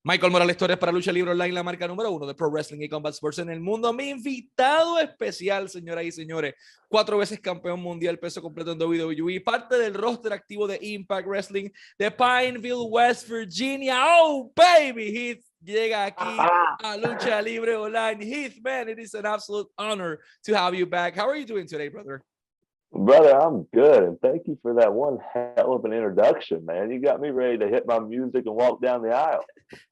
Michael Morales Torres para Lucha Libre Online, la marca número 1 de Pro Wrestling y Combat Sports en el mundo. Mi invitado especial, señoras y señores, 4 veces campeón mundial peso completo en WWE, parte del roster activo de Impact Wrestling de Pineville, West Virginia. Oh, baby, Heath llega aquí a Lucha Libre Online. Heath, man, it is an absolute honor to have you back. How are you doing today, brother? Brother, I'm good, and thank you for that one hell of an introduction, man. You got me ready to hit my music and walk down the aisle.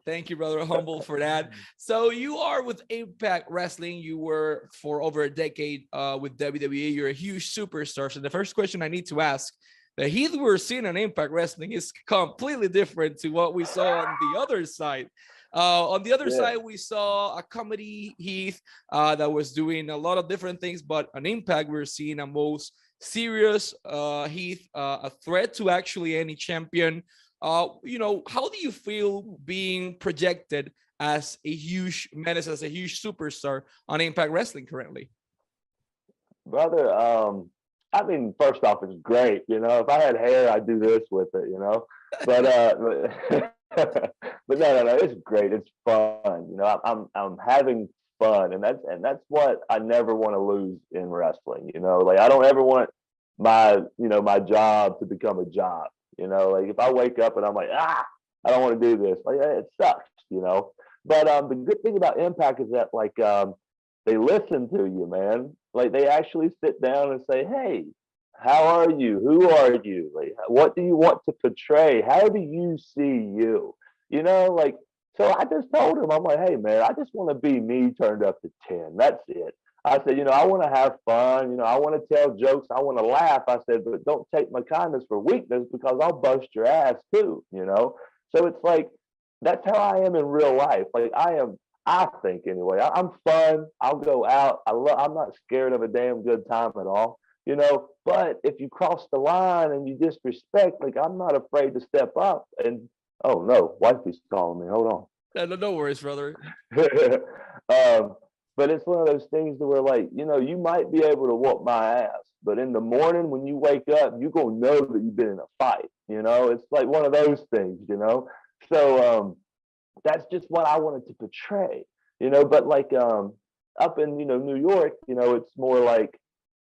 Thank you, brother. Humble for that. So you are with Impact Wrestling. You were for over a decade with WWE. You're a huge superstar. So the first question I need to ask, the Heath we're seeing on Impact Wrestling is completely different to what we saw on the other side. On the other side, we saw a comedy Heath that was doing a lot of different things, but on Impact, we're seeing a most serious Heath, a threat to actually any champion. You know, how do you feel being projected as a huge menace, as a huge superstar on Impact Wrestling currently? Brother, I mean, first off, it's great. You know, if I had hair, I'd do this with it, you know. But but no, it's great. It's fun. You know, I'm having fun, and that's what I never want to lose in wrestling. You know, like I don't ever want my job to become a job. You know, like if I wake up and I'm like, I don't want to do this, like it sucks, you know. But the good thing about Impact is that like they listen to you, man. Like they actually sit down and say, hey, how are you? Who are you? Like, what do you want to portray? How do you see you? You know, like, so I just told him, I'm like, hey, man, I just want to be me turned up to 10. That's it. I said, you know, I want to have fun. You know, I want to tell jokes. I want to laugh. I said, but don't take my kindness for weakness because I'll bust your ass too, you know? So it's like, that's how I am in real life. Like I think anyway, I'm fun. I'll go out. I'm not scared of a damn good time at all, you know? But if you cross the line and you disrespect, like I'm not afraid to step up and, oh no, wifey's calling me. Hold on. No worries, brother. But it's one of those things where, like, you know, you might be able to whoop my ass, but in the morning when you wake up, you're going to know that you've been in a fight. You know, it's like one of those things, you know. So that's just what I wanted to portray, you know. But like up in, you know, New York, you know, it's more like,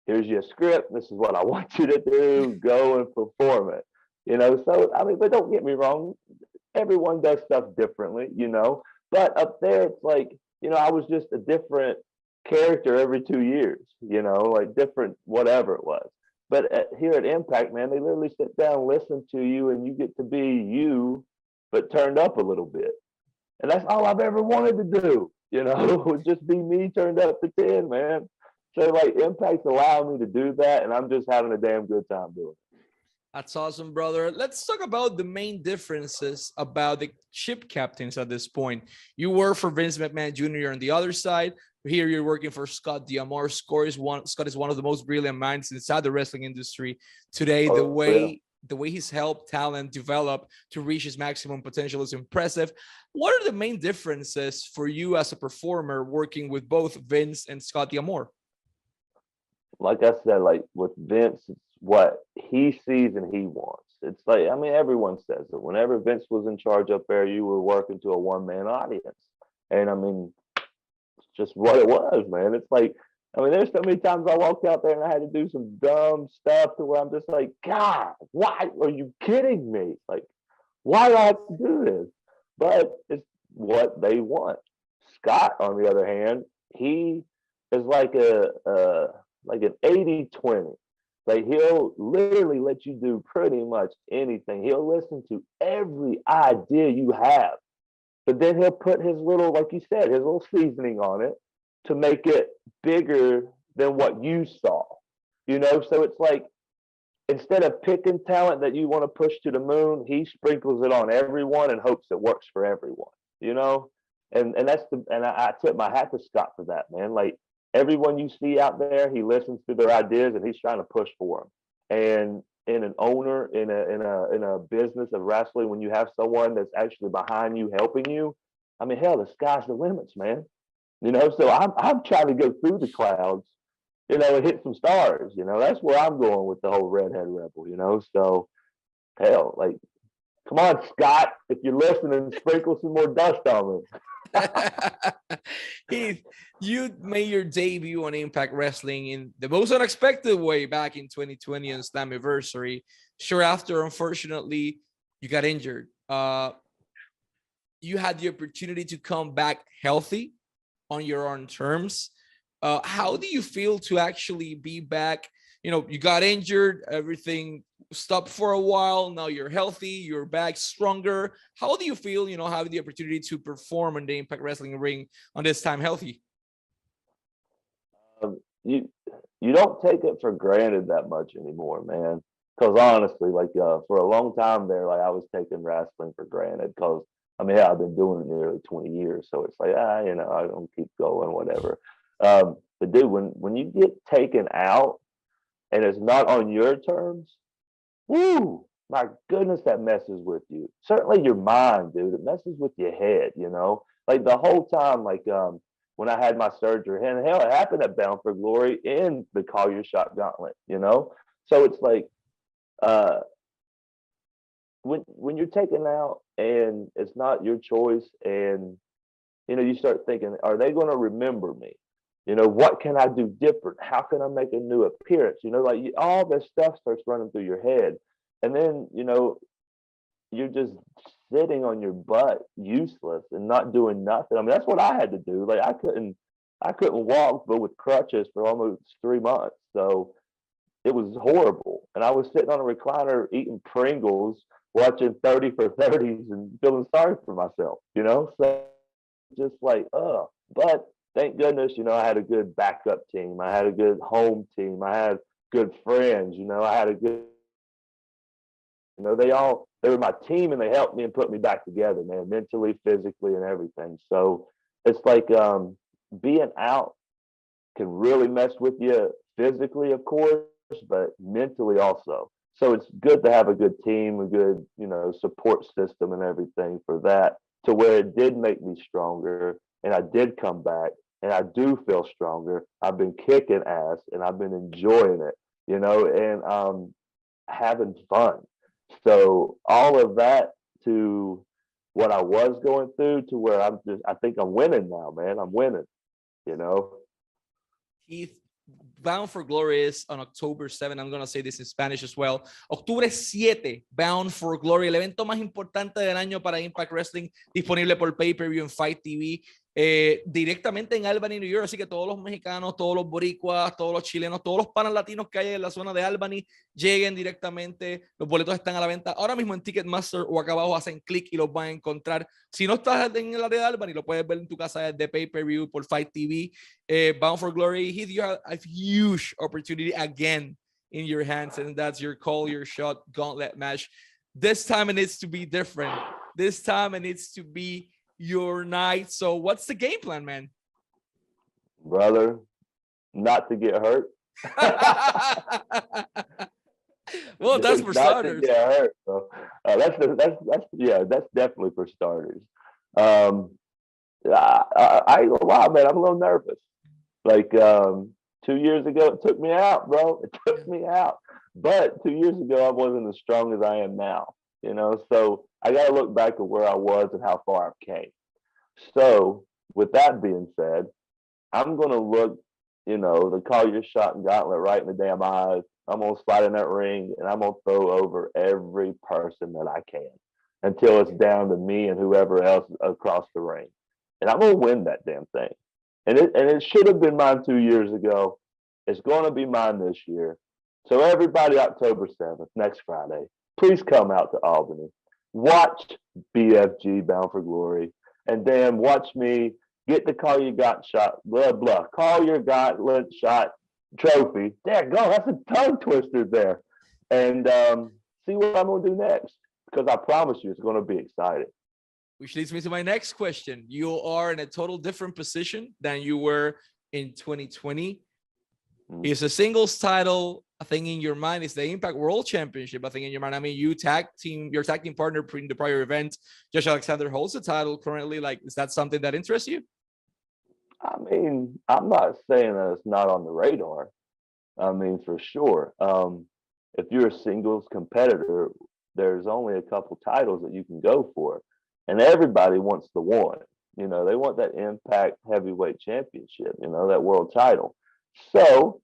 here's your script. This is what I want you to do. Go and perform it, you know. So, I mean, but don't get me wrong. Everyone does stuff differently, you know. But up there, it's like, you know, I was just a different character every 2 years, you know, like different whatever it was. But here at Impact, man, they literally sit down, listen to you, and you get to be you, but turned up a little bit. And that's all I've ever wanted to do, you know, was just be me turned up to 10, man. So, like, Impact's allowing me to do that, and I'm just having a damn good time doing it. That's awesome, brother. Let's talk about the main differences about the ship captains at this point. You work for Vince McMahon Jr. on the other side. Here you're working for Scott D'Amore. Scott is one of the most brilliant minds inside the wrestling industry today. The way he's helped talent develop to reach his maximum potential is impressive. What are the main differences for you as a performer working with both Vince and Scott D'Amore? Like I said, like with Vince, it's what he sees and he wants. It's like, I mean, everyone says it. Whenever Vince was in charge up there, you were working to a one-man audience. And I mean, it's just what it was, man. It's like, I mean, there's so many times I walked out there and I had to do some dumb stuff to where I'm just like, God, why are you kidding me? Like, why do I have to do this? But it's what they want. Scott, on the other hand, he is like an 80-20. Like he'll literally let you do pretty much anything. He'll listen to every idea you have, but then he'll put his little, like you said, his little seasoning on it to make it bigger than what you saw, you know? So it's like, instead of picking talent that you want to push to the moon, he sprinkles it on everyone and hopes it works for everyone, you know? And I tip my hat to Scott for that, man. Like, everyone you see out there, he listens to their ideas and he's trying to push for them. And in an owner, in a business of wrestling, when you have someone that's actually behind you, helping you, I mean, hell, the sky's the limits, man. You know, so I'm trying to go through the clouds, you know, and hit some stars. You know, that's where I'm going with the whole Redhead Rebel. You know, so hell, like Come on, Scott, if you're listening, sprinkle some more dust on me. Heath, you made your debut on Impact Wrestling in the most unexpected way back in 2020 on Slammiversary. Sure after, unfortunately, you got injured. You had the opportunity to come back healthy on your own terms. How do you feel to actually be back? You know, you got injured, everything stopped for a while. Now you're healthy, you're back stronger. How do you feel, you know, having the opportunity to perform in the Impact Wrestling ring on this time healthy? You don't take it for granted that much anymore, man. Because honestly, like for a long time there, like I was taking wrestling for granted. Because I mean, yeah, I've been doing it nearly 20 years, so it's like you know, I don't keep going, whatever. But dude, when you get taken out and it's not on your terms, woo, my goodness, that messes with you. Certainly your mind, dude. It messes with your head, you know. Like the whole time, like when I had my surgery, and hell, it happened at Bound for Glory in the Call Your Shot Gauntlet, you know. So it's like uh when you're taken out and it's not your choice, and you know, you start thinking, are they going to remember me? You know, what can I do different? How can I make a new appearance? You know, like all this stuff starts running through your head. And then, you know, you're just sitting on your butt, useless and not doing nothing. I mean, that's what I had to do. Like I couldn't walk, but with crutches for almost 3 months. So it was horrible. And I was sitting on a recliner eating Pringles, watching 30 for 30s and feeling sorry for myself, you know? So just like, but thank goodness, you know, I had a good backup team. I had a good home team. I had good friends, you know, I had a good, you know, they were my team and they helped me and put me back together, man, mentally, physically, and everything. So it's like being out can really mess with you physically, of course, but mentally also. So it's good to have a good team, a good, you know, support system and everything for that, to where it did make me stronger and I did come back and I do feel stronger. I've been kicking ass and I've been enjoying it, you know, and having fun. So all of that to what I was going through to where I think I'm winning now, man. I'm winning, you know. Heath, Bound for Glory is on October 7. I'm going to say this in Spanish as well. Octubre 7, Bound for Glory, el evento más importante del año para Impact Wrestling, disponible por pay-per-view en Fight TV, directamente en Albany, New York. Así que todos los mexicanos, todos los boricuas, todos los chilenos, todos los panas latinos que hay en la zona de Albany, lleguen directamente. Los boletos están a la venta ahora mismo en Ticketmaster o acá abajo hacen clic y los van a encontrar. Si no estás en el área de Albany, lo puedes ver en tu casa de pay-per-view por Fight TV. Bound for Glory, Heath, you have a huge opportunity again in your hands, and that's your Call Your Shot Gauntlet match. This time it needs to be different. This time it needs to be your night. So what's the game plan, man? Brother, not to get hurt. Well, that's for starters. Yeah, hurt. So, that's definitely for starters. I ain't gonna lie, man. I'm a little nervous. Like 2 years ago, it took me out, bro. It took me out. But 2 years ago, I wasn't as strong as I am now. You know, so I got to look back at where I was and how far I've came. So with that being said, I'm gonna look, you know, the Call Your Shot and Gauntlet right in the damn eyes. I'm gonna slide in that ring and I'm gonna throw over every person that I can until it's down to me and whoever else across the ring. And I'm gonna win that damn thing. And it should have been mine 2 years ago. It's gonna be mine this year. So everybody, October 7th, next Friday, please come out to Albany. Watch BFG Bound for Glory, and then watch me get the Call Your Got Shot, Call Your Gauntlet Shot trophy. There, go. That's a tongue twister there. And see what I'm gonna do next, because I promise you, it's gonna be exciting. Which leads me to my next question. You are in a total different position than you were in 2020. It's a singles title. I think in your mind it's the Impact World Championship. I think in your mind, I mean, your tag team partner in the prior event, Josh Alexander, holds the title currently. Like, is that something that interests you? I mean, I'm not saying that it's not on the radar. I mean, for sure. If you're a singles competitor, there's only a couple titles that you can go for, and everybody wants the one. You know, they want that Impact Heavyweight Championship. You know, that world title. So,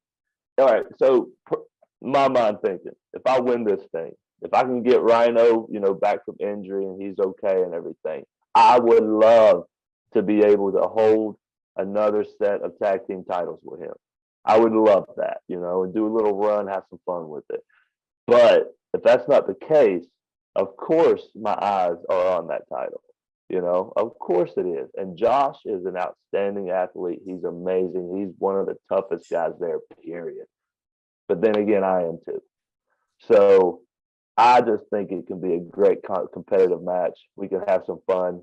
all right. So, my mind thinking, if I win this thing, if I can get Rhino, you know, back from injury and he's okay and everything, I would love to be able to hold another set of tag team titles with him. I would love that, you know, and do a little run, have some fun with it. But if that's not the case, of course my eyes are on that title. You know, of course it is. And Josh is an outstanding athlete. He's amazing. He's one of the toughest guys there, period. But then again, I am too. So I just think it can be a great competitive match. We can have some fun.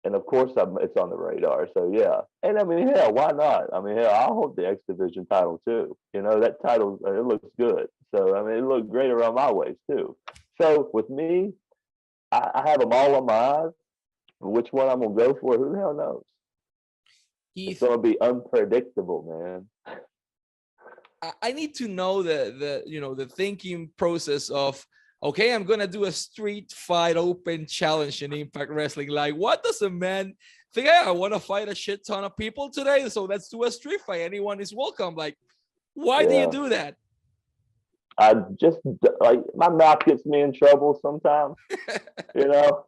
And of course, it's on the radar. So yeah. And I mean, hell, why not? I mean, hell, I'll hold the X Division title too. You know, that title, it looks good. So, I mean, it looked great around my waist too. So with me, I have them all on my eyes. Which one I'm going to go for, who the hell knows? It's going to be unpredictable, man. I need to know the thinking process of, okay, I'm gonna do a street fight open challenge in Impact Wrestling. Like, what does a man think? Hey, I want to fight a shit ton of people today, so let's do a street fight. Anyone is welcome. Like, why do you do that? I just, like, my mouth gets me in trouble sometimes. You know,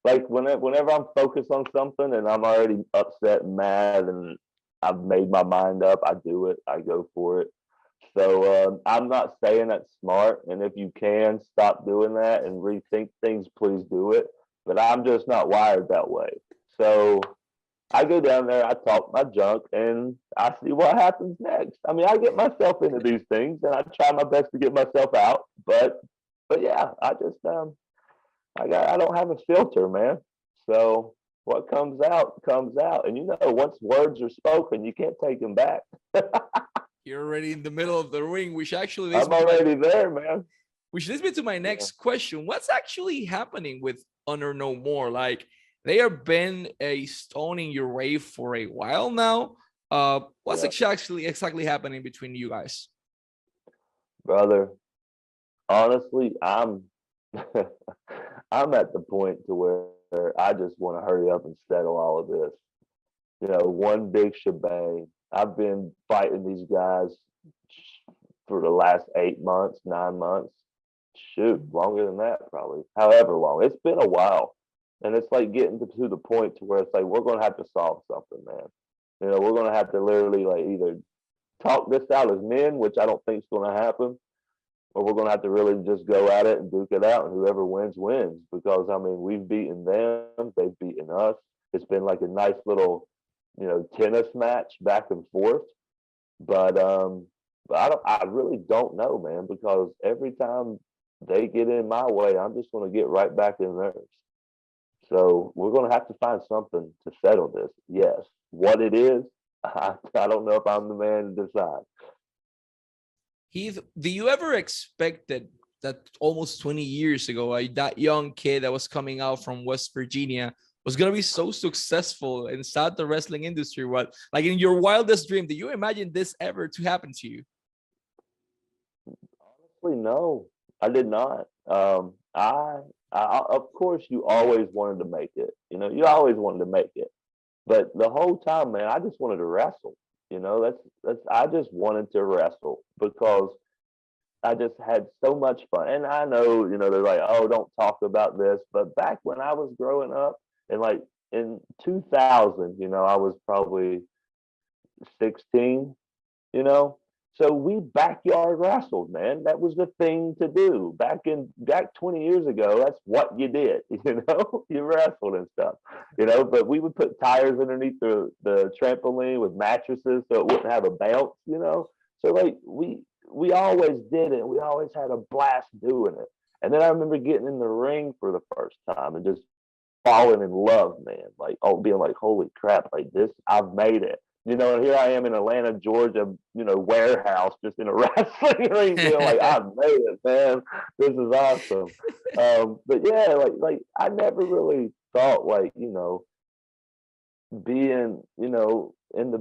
like whenever I'm focused on something and I'm already upset and mad and I've made my mind up, I do it. I go for it. So I'm not saying that's smart. And if you can stop doing that and rethink things, please do it. But I'm just not wired that way. So I go down there, I talk my junk, and I see what happens next. I mean, I get myself into these things, and I try my best to get myself out. But yeah, I just I don't have a filter, man. So what comes out comes out, and you know, once words are spoken, you can't take them back. You're already in the middle of the ring, which actually I'm already there, man. Which leads me to my next question. What's actually happening with Honor No More? Like, they have been a stone in your way for a while now. What's exactly happening between you guys? Brother, honestly, I'm I'm at the point to where I just want to hurry up and settle all of this. You know, one big shebang. I've been fighting these guys for the last 8 months, 9 months. Shoot, longer than that, probably. However long. It's been a while. And it's like getting to the point to where it's like, we're going to have to solve something, man. You know, we're going to have to literally like either talk this out as men, which I don't think is going to happen, or we're going to have to really just go at it and duke it out, and whoever wins, wins. Because, I mean, we've beaten them. They've beaten us. It's been like a nice little, you know, tennis match back and forth. But I really don't know, man, because every time they get in my way, I'm just going to get right back in theirs. So we're going to have to find something to settle this. Yes. What it is, I don't know if I'm the man to decide. Heath, do you ever expect that almost 20 years ago, that young kid that was coming out from West Virginia was going to be so successful inside the wrestling industry? What, like in your wildest dream, did you imagine this ever to happen to you? Honestly, no, I did not. I of course, you always wanted to make it. You know, you always wanted to make it. But the whole time, man, I just wanted to wrestle. You know, I just wanted to wrestle because I just had so much fun. And I know, you know, they're like, oh, don't talk about this. But back when I was growing up, and like in 2000, you know, I was probably 16, you know. So we backyard wrestled, man. That was the thing to do. Back 20 years ago, that's what you did, you know. You wrestled and stuff, you know. But we would put tires underneath the trampoline with mattresses so it wouldn't have a bounce, you know. So like we always did it. We always had a blast doing it. And then I remember getting in the ring for the first time and just falling in love, man. Like, oh, being like, holy crap, like this, I've made it. You know, and here I am in Atlanta, Georgia, you know, warehouse, just in a wrestling ring, feeling like I've made it, man. This is awesome. But yeah, like I never really thought, like, you know, being, you know, in the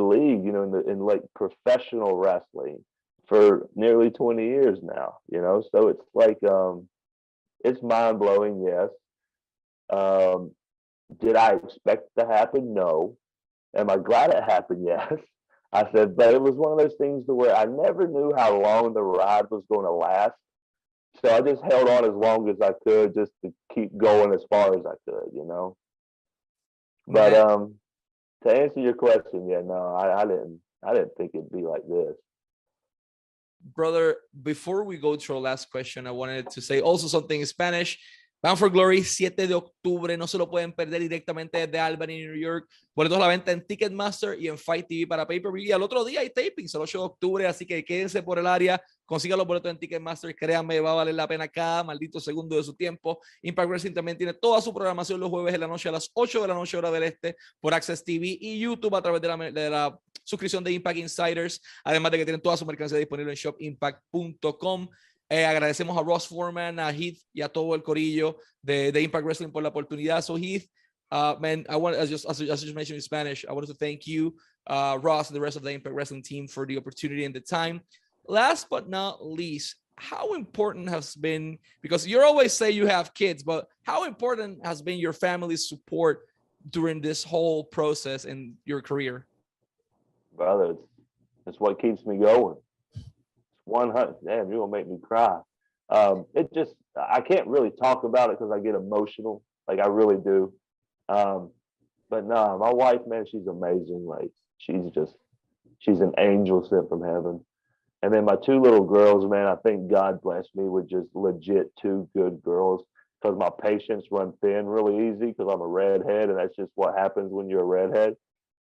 league, you know, in like professional wrestling for nearly 20 years now, you know. So it's like it's mind blowing. Yes. Did I expect it to happen? No. Am I glad it happened? Yes. I said, but it was one of those things to where I never knew how long the ride was going to last. So I just held on as long as I could just to keep going as far as I could, you know. But to answer your question, yeah, no, I didn't think it'd be like this. Brother, before we go to our last question, I wanted to say also something in Spanish. Bound for Glory, 7 de octubre, no se lo pueden perder directamente desde Albany, New York. Boletos a la venta en Ticketmaster y en Fight TV para pay-per-view. Y al otro día hay tapings, el 8 de octubre, así que quédense por el área, consigan los boletos en Ticketmaster, créanme, va a valer la pena cada maldito segundo de su tiempo. Impact Wrestling también tiene toda su programación los jueves en la noche a las 8 de la noche, hora del este, por Access TV y YouTube a través de la suscripción de Impact Insiders, además de que tienen toda su mercancía disponible en shopimpact.com. Agradecemos a Ross Foreman, a Heath y a todo el corillo de Impact Wrestling por la oportunidad. So Heath, man, I want, as you just mentioned in Spanish, I wanted to thank you, Ross, and the rest of the Impact Wrestling team for the opportunity and the time. Last but not least, how important has been, because you always say you have kids, but how important has been your family's support during this whole process in your career? Brother, it's what keeps me going. 100. Damn, you're gonna make me cry. It just, I can't really talk about it because I get emotional, like I really do. But no, my wife, man, she's amazing. Like she's an angel sent from heaven. And then my 2 little girls, man, I think God blessed me with just legit 2 good girls, because my patience run thin really easy because I'm a redhead, and that's just what happens when you're a redhead.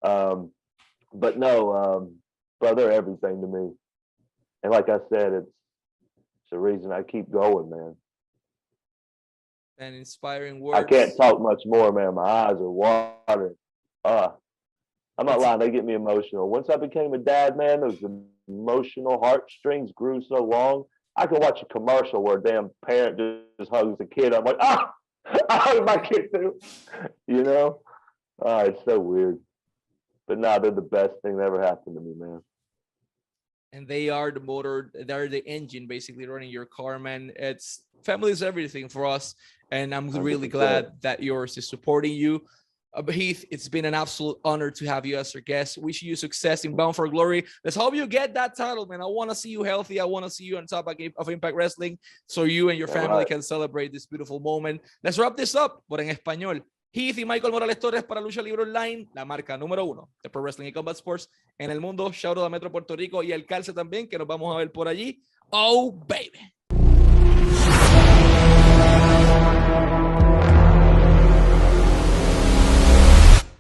But no, brother, everything to me. And like I said, it's the reason I keep going, man. And inspiring words. I can't talk much more, man. My eyes are watering. I'm not lying. They get me emotional. Once I became a dad, man, those emotional heartstrings grew so long. I can watch a commercial where a damn parent just hugs a kid. I'm like, I hug my kid too. You know? It's so weird. But nah, they're the best thing that ever happened to me, man. And they are the motor, they're the engine basically running your car, man. It's family is everything for us, and I'm really 100%. glad that yours is supporting you. Heath, it's been an absolute honor to have you as our guest. Wish you success in Bound for Glory. Let's hope you get that title, man. I want to see you healthy. I want to see you on top of Impact Wrestling, so you and your family can celebrate this beautiful moment. Let's wrap this up, but en español. Heath y Michael Morales Torres para Lucha Libre Online, la marca número 1 de Pro Wrestling y Combat Sports en el mundo. Shout out a Metro Puerto Rico y el Calce también, que nos vamos a ver por allí. Oh, baby.